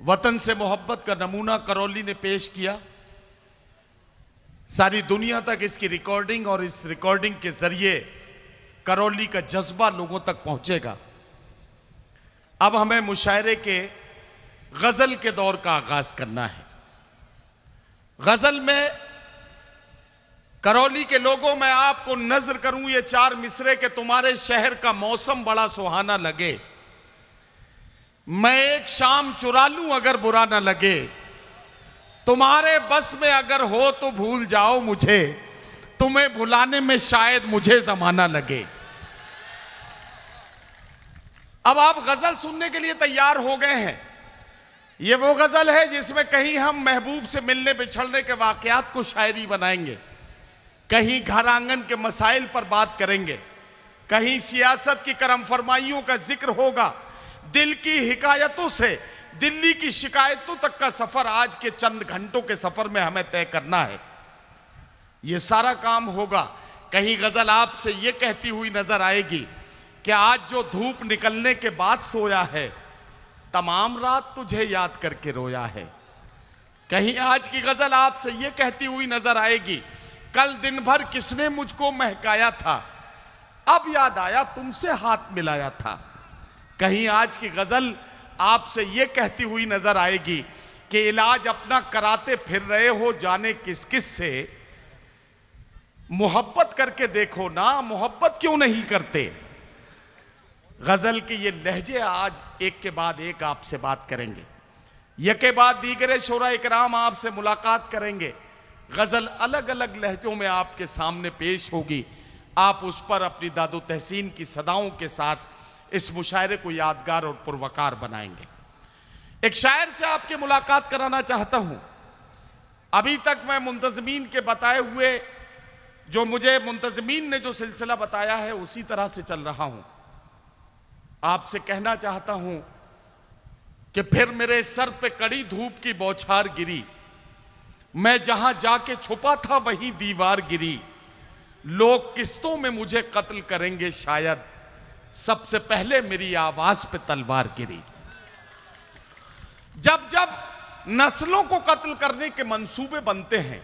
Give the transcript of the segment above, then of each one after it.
वतन से मोहब्बत का नमूना करौली ने पेश किया। सारी दुनिया तक इसकी रिकॉर्डिंग और इस रिकॉर्डिंग के जरिए करौली का जज्बा लोगों तक पहुंचेगा। अब हमें मुशायरे के गजल के दौर का आगाज करना है। गजल में करौली के लोगों में आपको नजर करूं ये चार मिसरे के तुम्हारे शहर का मौसम बड़ा सुहाना लगे, मैं एक शाम चुरा लूं अगर बुरा ना लगे, तुम्हारे बस में अगर हो तो भूल जाओ मुझे, तुम्हें भुलाने में शायद मुझे जमाना लगे। अब आप गजल सुनने के लिए तैयार हो गए हैं। ये वो गजल है जिसमें कहीं हम महबूब से मिलने बिछड़ने के वाकयात को शायरी बनाएंगे, कहीं घर आंगन के मसाइल पर बात करेंगे, कहीं सियासत की करम फरमाइयों का जिक्र होगा, दिल की हिकायतों से दिल्ली की शिकायतों तक का सफर आज के चंद घंटों के सफर में हमें तय करना है। यह सारा काम होगा। कहीं गजल आपसे यह कहती हुई नजर आएगी कि आज जो धूप निकलने के बाद सोया है, तमाम रात तुझे याद करके रोया है। कहीं आज की गजल आपसे यह कहती हुई नजर आएगी, कल दिन भर किसने मुझको महकाया था, अब याद आया तुमसे हाथ मिलाया था। कहीं आज की गजल आपसे यह कहती हुई नजर आएगी कि इलाज अपना कराते फिर रहे हो जाने किस किस से, मोहब्बत करके देखो ना, मोहब्बत क्यों नहीं करते। गजल के ये लहजे आज एक के बाद एक आपसे बात करेंगे, एक के बाद दीगरे शोरा इकराम आपसे मुलाकात करेंगे। गजल अलग अलग लहजों में आपके सामने पेश होगी। आप उस पर अपनी दादो तहसीन की सदाओं के साथ इस मुशायरे को यादगार और पुरवकार बनाएंगे। एक शायर से आपकी मुलाकात कराना चाहता हूं। अभी तक मैं मुंतजमीन के बताए हुए, जो मुझे मुंतजमीन ने जो सिलसिला बताया है उसी तरह से चल रहा हूं। आपसे कहना चाहता हूं कि फिर मेरे सर पे कड़ी धूप की बौछार गिरी, मैं जहां जाके छुपा था वहीं दीवार गिरी, लोग किस्तों में मुझे कत्ल करेंगे शायद, सबसे पहले मेरी आवाज पे तलवार गिरी। जब जब नस्लों को कत्ल करने के मंसूबे बनते हैं,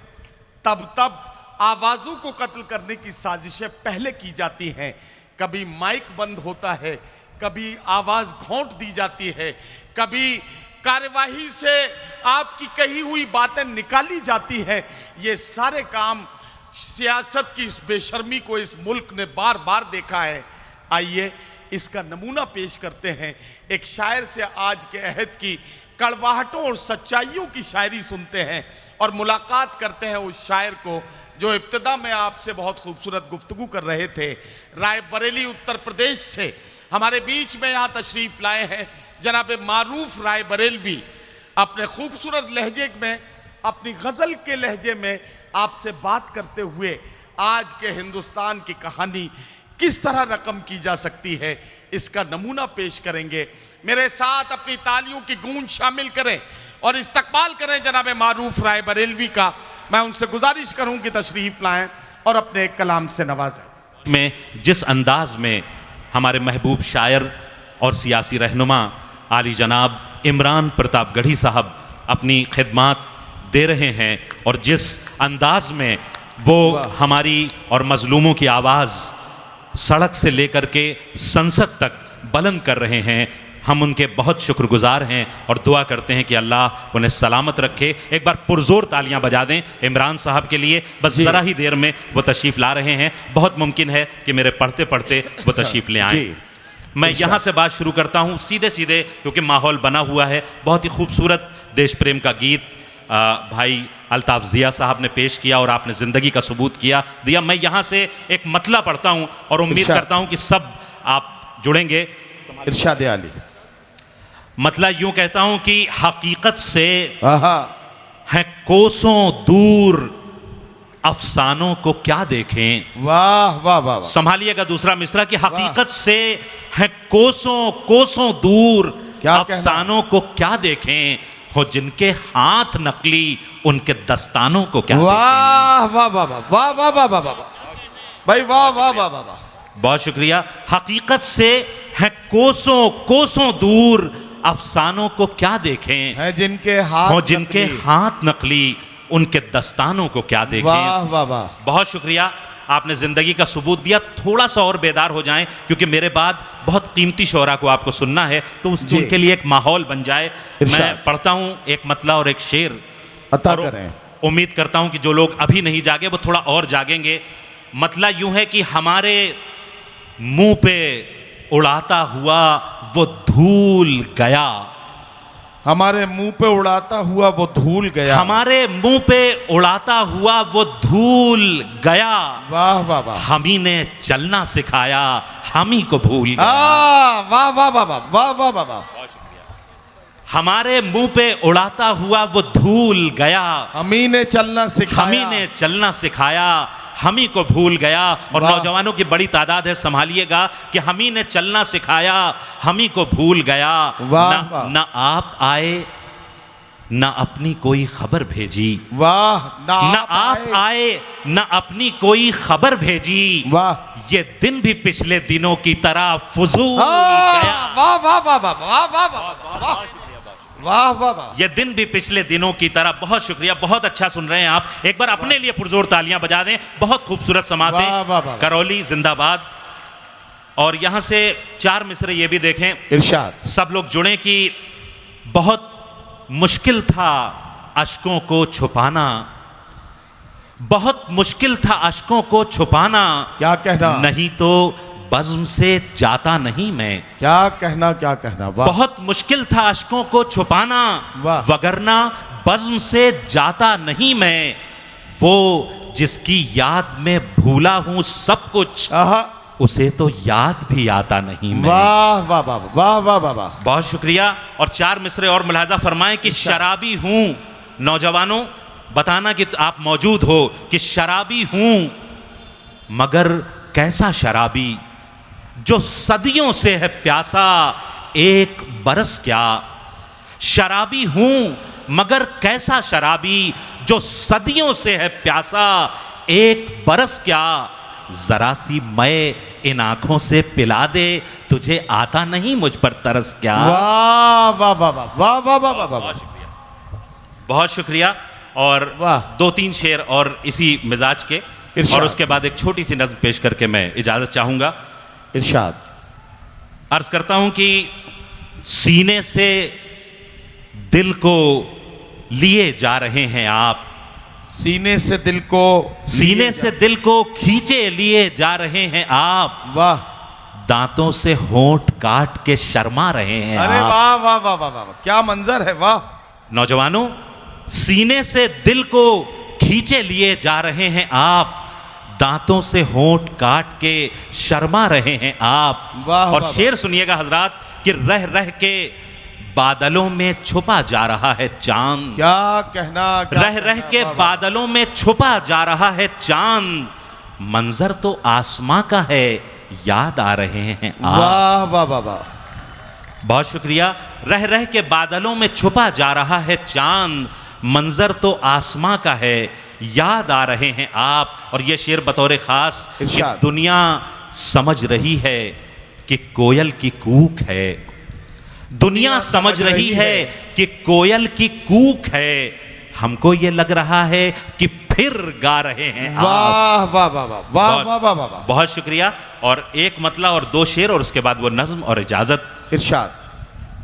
तब तब आवाजों को कत्ल करने की साजिशें पहले की जाती हैं। कभी माइक बंद होता है, कभी आवाज घोंट दी जाती है, कभी कार्यवाही से आपकी कही हुई बातें निकाली जाती हैं। ये सारे काम सियासत की इस बेशर्मी को इस मुल्क ने बार बार देखा है। आइए इसका नमूना पेश करते हैं। एक शायर से आज के अहद की कड़वाहटों और सच्चाइयों की शायरी सुनते हैं और मुलाकात करते हैं उस शायर को जो इब्तिदा में आपसे बहुत खूबसूरत गुफ्तगू कर रहे थे। रायबरेली उत्तर प्रदेश से हमारे बीच में यहाँ तशरीफ लाए हैं जनाब मारूफ रायबरेलवी। अपने खूबसूरत लहजे में, अपनी गजल के लहजे में आपसे बात करते हुए आज के हिंदुस्तान की कहानी किस तरह रकम की जा सकती है इसका नमूना पेश करेंगे। मेरे साथ अपनी तालियों की गूंज शामिल करें और इस्तकबाल करें जनाब मारूफ रायबरेलवी का। मैं उनसे गुजारिश करूं कि तशरीफ लाएं और अपने एक कलाम से नवाजें। में जिस अंदाज में हमारे महबूब शायर और सियासी रहनुमा आली जनाब इमरान प्रतापगढ़ी साहब अपनी खिदमात दे रहे हैं और जिस अंदाज में वो हमारी और मजलूमों की आवाज़ सड़क से लेकर के संसद तक बुलंद कर रहे हैं, हम उनके बहुत शुक्रगुजार हैं और दुआ करते हैं कि अल्लाह उन्हें सलामत रखे। एक बार पुरजोर तालियां बजा दें इमरान साहब के लिए। बस ज़रा ही देर में वो तशरीफ़ ला रहे हैं, बहुत मुमकिन है कि मेरे पढ़ते पढ़ते वो तशरीफ़ ले आएँ। मैं यहाँ से बात शुरू करता हूँ सीधे सीधे, क्योंकि माहौल बना हुआ है। बहुत ही खूबसूरत देश प्रेम का गीत भाई अल्ताफ ज़िया साहब ने पेश किया और आपने ज़िंदगी का सबूत दिया। मैं यहाँ से एक मतला पढ़ता हूँ और उम्मीद करता हूँ कि सब आप जुड़ेंगे। इरशाद आली मतला यूँ कहता हूँ कि हकीकत से है कोसों दूर, अफसानों को क्या देखें। वाह वाह वाह। संभालिएगा दूसरा मिसरा कि हकीकत से है कोसों कोसों दूर, अफसानों को क्या देखें, हो जिनके हाथ नकली उनके दस्तानों को क्या। वाह वाह वाह वाह वाह वाह वाह वाह भाई, वाह वाह वाह वाह। बहुत शुक्रिया। हकीकत से है कोसों कोसों दूर, अफसानों को क्या देखें, हैं जिनके हाथ हो जिनके नकली। हाथ नकली, उनके दस्तानों को क्या देखें। वाह वाह वाह। बहुत शुक्रिया, आपने जिंदगी का सबूत दिया। थोड़ा सा और बेदार हो जाएं, क्योंकि मेरे बाद बहुत कीमती शोरा को आपको सुनना है, तो जी। उनके लिए एक माहौल बन जाए। इरशाद। मैं पढ़ता हूं एक मतला और एक शेर, अता और करें। उम्मीद करता हूं कि जो लोग अभी नहीं जागे वो थोड़ा और जागेंगे। मतला यूं है कि हमारे मुंह पे उड़ाता हुआ वो धूल गया, हमारे मुंह पे उड़ाता हुआ वो धूल गया। हमारे मुंह पे उड़ाता हुआ वो धूल गया, वाह वाह वाह। हम ही ने चलना सिखाया, हम ही को भूल गया। वाह वाह वाह वाह वाह वाह वाह वाह। हमारे मुंह पे उड़ाता हुआ वो धूल गया, हम ही ने चलना सिखाया। हम ही ने चलना सिखाया, हम ही को भूल गया। और वाह। नौजवानों की बड़ी तादाद है, संभालिएगा, कि हम ही ने चलना सिखाया, हम ही को भूल गया। वाह, ना, वाह। ना आप आए, ना अपनी कोई खबर भेजी, वाह। ना आप आए, ना अपनी कोई खबर भेजी, वाह। ये दिन भी पिछले दिनों की तरह फुजूल वाह गया। वाह वाह वाह वाह वाह वाह वाह वाह वाह वाह। ये दिन भी पिछले दिनों की तरह। बहुत शुक्रिया, बहुत अच्छा सुन रहे हैं आप। एक बार अपने लिए पुरजोर तालियां बजा दें। बहुत खूबसूरत वाह, वाह, समातें, वाह। करौली जिंदाबाद। और यहां से 4 मिसरे ये भी देखें, इरशाद। सब लोग जुड़े कि बहुत मुश्किल था अश्कों को छुपाना, बहुत मुश्किल था अश्कों को छुपाना, क्या कहना। नहीं तो बज़्म से जाता नहीं मैं। क्या कहना क्या कहना। वाह। बहुत मुश्किल था अश्कों को छुपाना, वाह। वगरना बज़्म से जाता नहीं मैं। वो जिसकी याद में भूला हूं सब कुछ, आहा। उसे तो याद भी आता नहीं मैं। वाह वाह वाह वाह वाह वाह वाह। बहुत शुक्रिया। और 4 मिसरे और मुलाहजा फरमाएं कि शराबी हूं, नौजवानों बताना कि आप मौजूद हो, कि शराबी हूं मगर कैसा शराबी, जो सदियों से है प्यासा एक बरस क्या। शराबी हूं मगर कैसा शराबी, जो सदियों से है प्यासा एक बरस क्या। जरा सी मैं इन आंखों से पिला दे, तुझे आता नहीं मुझ पर तरस क्या। वाह वाह वाह वाह वाह वाह वाह वाह वाह। बहुत शुक्रिया। और वाह। 2-3 शेर और इसी मिजाज के, इरशाद। और उसके बाद एक छोटी सी नज़्म पेश करके मैं इजाजत चाहूंगा। इरशाद। अर्ज करता हूं कि सीने से दिल को लिए जा रहे हैं आप, सीने से दिल को, सीने से दिल को खींचे लिए जा रहे हैं आप। वाह। दांतों से होंठ काट के शर्मा रहे हैं अरे आप। वाह वाह वाह वाह वाह। क्या मंजर है। वाह। नौजवानों, सीने से दिल को खींचे लिए जा रहे हैं आप, दांतों से होंठ काट के शर्मा रहे हैं आप। वाह, और वाह, शेर सुनिएगा हजरात, कि रह रह के बादलों में छुपा जा रहा है चांद। क्या कहना क्या रह रह कहना, के वाह, वाह। बादलों में छुपा जा रहा है चांद, मंजर तो आसमां का है याद आ रहे हैं आप। वाह वाह वाह वाह। बहुत शुक्रिया। रह रह के बादलों में छुपा जा रहा है चांद, मंजर तो आसमां का है याद आ रहे हैं आप। और ये शेर बतौर खास, कि इरशाद। दुनिया समझ रही है कि कोयल की कूक है, दुनिया समझ रही है कि कोयल की कूक है, हमको ये लग रहा है कि फिर गा रहे हैं आप। वाह वाह वाह वाह वाह वाह वाह वाह। बहुत शुक्रिया। और एक मतला और 2 शेर, और उसके बाद वो नज्म और इजाजत। इरशाद।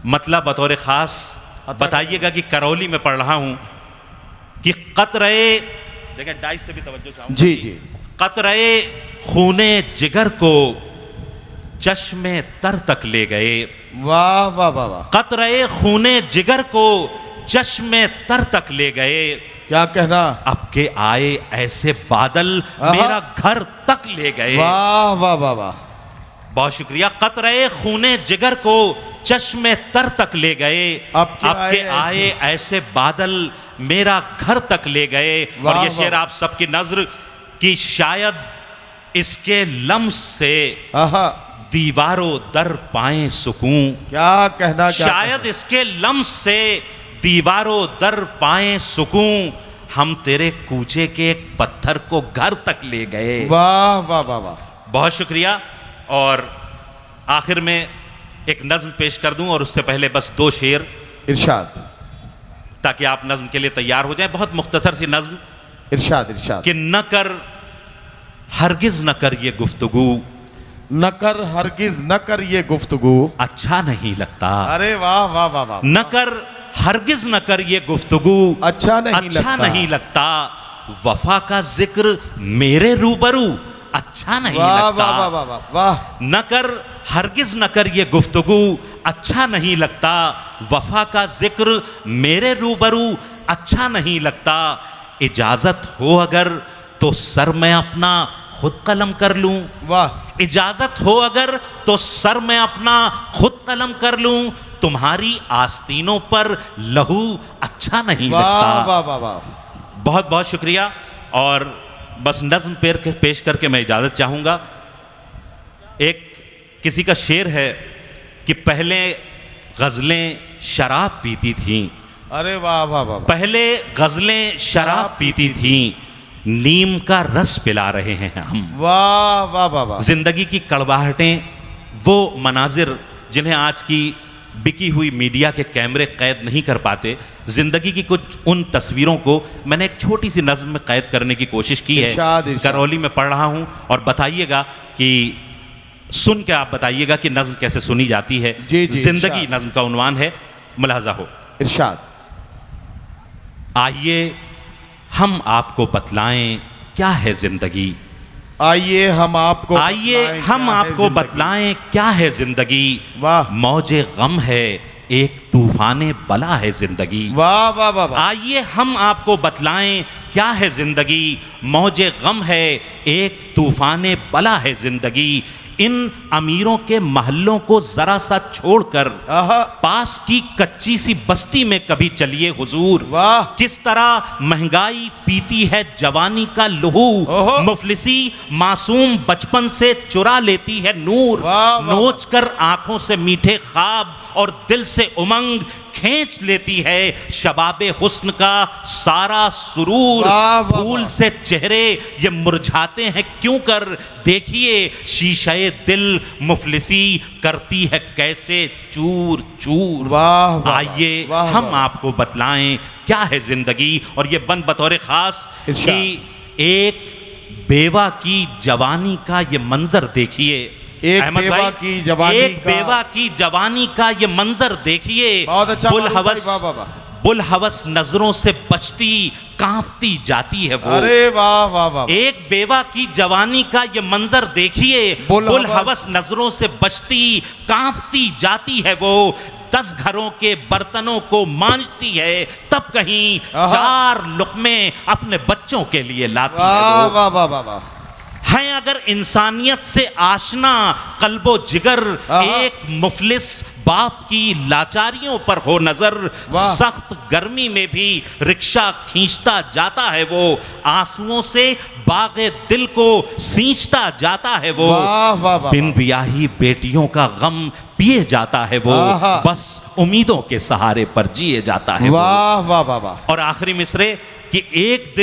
मतला बतौर खास बताइएगा कि करौली में पढ़ रहा हूं कि कतरे, देखिए डाइस से भी तवज्जो चाहूंगा। जी जी। कतरे खूने जिगर को चश्मे तर तक ले गए। वाह वाह वाह वाह। कतरे खूने जिगर को चश्मे तर तक ले गए, क्या कहना। अब के आए ऐसे बादल आहा। मेरा घर तक ले गए। वाह वाह वाह वाह। बहुत शुक्रिया। कतरे खूने जिगर को चश्मे तर तक ले गए, अब के अब के आए ऐसे बादल मेरा घर तक ले गए। और ये वाह, शेर वाह। आप सबकी नजर कि शायद इसके लम्स से आहा। दीवारों दर पाए सुकून। क्या कहना क्या शायद कहना। इसके लम्स से दीवारों दर पाए सुकून, हम तेरे कूचे के एक पत्थर को घर तक ले गए। वाह वाह वाह वाह। बहुत शुक्रिया। और आखिर में एक नज्म पेश कर दूं और उससे पहले बस 2 शेर, इरशाद ताकि आप नज्म के लिए तैयार हो जाएं। बहुत मुख्तसर सी नज्म इरशाद इरशाद। कि न कर हरगिज न कर ये गुफ्तगू, न कर हरगिज न कर ये गुफ्तगू, अच्छा नहीं लगता। अरे वाह वाह वाह वाह। न कर हरगिज न कर ये गुफ्तगू, अच्छा नहीं अच्छा लगता। नहीं लगता। वफा का जिक्र मेरे रूबरू, अच्छा नहीं वाह लगता। वाह वाह वाह वाह वाह। न कर हरगिज न कर ये गुफ्तगू, अच्छा नहीं लगता। वफा का जिक्र मेरे रूबरू, अच्छा नहीं लगता। इजाजत हो अगर तो सर मैं अपना खुद कलम कर लूं, वाह। इजाजत हो अगर तो सर मैं अपना खुद कलम कर लूं। तुम्हारी आस्तीनों पर लहू अच्छा नहीं वाह लगता। वाह वाह वाह। बहुत बहुत शुक्रिया। और बस नज्म पेश करके मैं इजाजत चाहूंगा। एक किसी का शेर है कि पहले गजलें शराब पीती थीं, अरे वाह वाह वाह। पहले गजलें शराब पीती थीं, नीम का रस पिला रहे हैं हम। वाह वाह वाह वाह। जिंदगी की कड़वाहटें, वो मनाजिर जिन्हें आज की बिकी हुई मीडिया के कैमरे कैद नहीं कर पाते, जिंदगी की कुछ उन तस्वीरों को मैंने एक छोटी सी नज्म में कैद करने की कोशिश की है। इरशाद, इरशाद। करौली में पढ़ रहा हूं और बताइएगा कि सुन के आप बताइएगा कि नज्म कैसे सुनी जाती है। जी, जी, जिंदगी इरशाद। नज्म का उन्वान है, मुलाहजा हो। इरशाद। आइए हम आपको बतलाएं क्या है जिंदगी, आइए हम आपको आइए बतलाएं हम क्या है आपको जिंदगी। बतलाएं क्या है जिंदगी। वाह मौजे गम है एक तूफाने बला है जिंदगी। वाह वाह वाह वाह। आइए हम आपको बतलाएं क्या है जिंदगी। मौजे गम है एक तूफाने बला है जिंदगी। इन अमीरों के महल्लों को जरा सा छोड़कर आहा। पास की कच्ची सी बस्ती में कभी चलिए हुजूर। वाह। किस तरह महंगाई पीती है जवानी का लहू, ओहो। मुफलिसी मासूम बचपन से चुरा लेती है नूर। वाह, वाह, नोच कर आंखों से मीठे ख्वाब और दिल से उमंग खींच लेती है शबाबे हुस्न का सारा सुरूर। वाह, वाह, फूल वाह। से चेहरे ये मुरझाते हैं क्यों कर, देखिए शीशे दिल मुफलिसी करती है कैसे चूर चूर। वाह वाह। आइए वाह, हम वाह। आपको बतलाएं क्या है जिंदगी। और ये बंद बतौर खास इरशाद। कि एक बेवा की जवानी का ये मंजर देखिए। एक अहमद बेवा भाई, की जवानी एक का- बेवा की जवानी का ये मंजर देखिए। बहुत अच्छा बुल मालूम भाई, हवस, वाह, वाह, वाह। बुल हवस नजरों से बचती कांपती जाती है वो। अरे वाह वाह वाह। एक बेवा की जवानी का ये मंजर देखिए। बुल बुल हवस हवस नजरों से बचती कांपती जाती है वो। 10 घरों के बर्तनों को मांजती है तब कहीं आहा। 4 लुक़मे अपने बच्चों के लिए लाती है वाह वो। वाह वाह वाह वाह। है अगर इंसानियत से आशना कल्बो जिगर, आहा। एक मुफलिस बाप की लाचारियों पर हो नजर। वाह। सख्त गर्मी में भी रिक्शा खींचता जाता है वो। आंसुओं से बागे दिल को सींचता जाता है वो। वाह वाह वाह। बिन ब्याही बेटियों का गम पिए जाता है वो। आहा। बस उम्मीदों के सहारे पर जिए जाता है वो। वाह वाह वाह वाह। और आखिरी मिसरे कि एक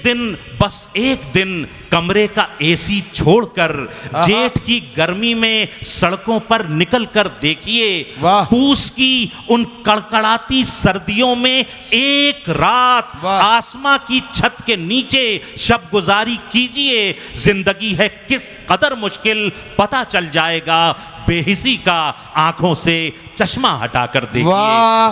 दिन बस एक दिन कमरे का एसी छोड़कर जेठ की गर्मी में सड़कों पर निकल कर देखिए। वाह। पूस की उन कड़कड़ाती सर्दियों में एक रात वाह। आसमां की छत के नीचे शब गुजारी कीजिए। जिंदगी है किस कदर मुश्किल पता चल जाएगा। बेहिसी का आंखों से चश्मा हटाकर देखिए। वाह।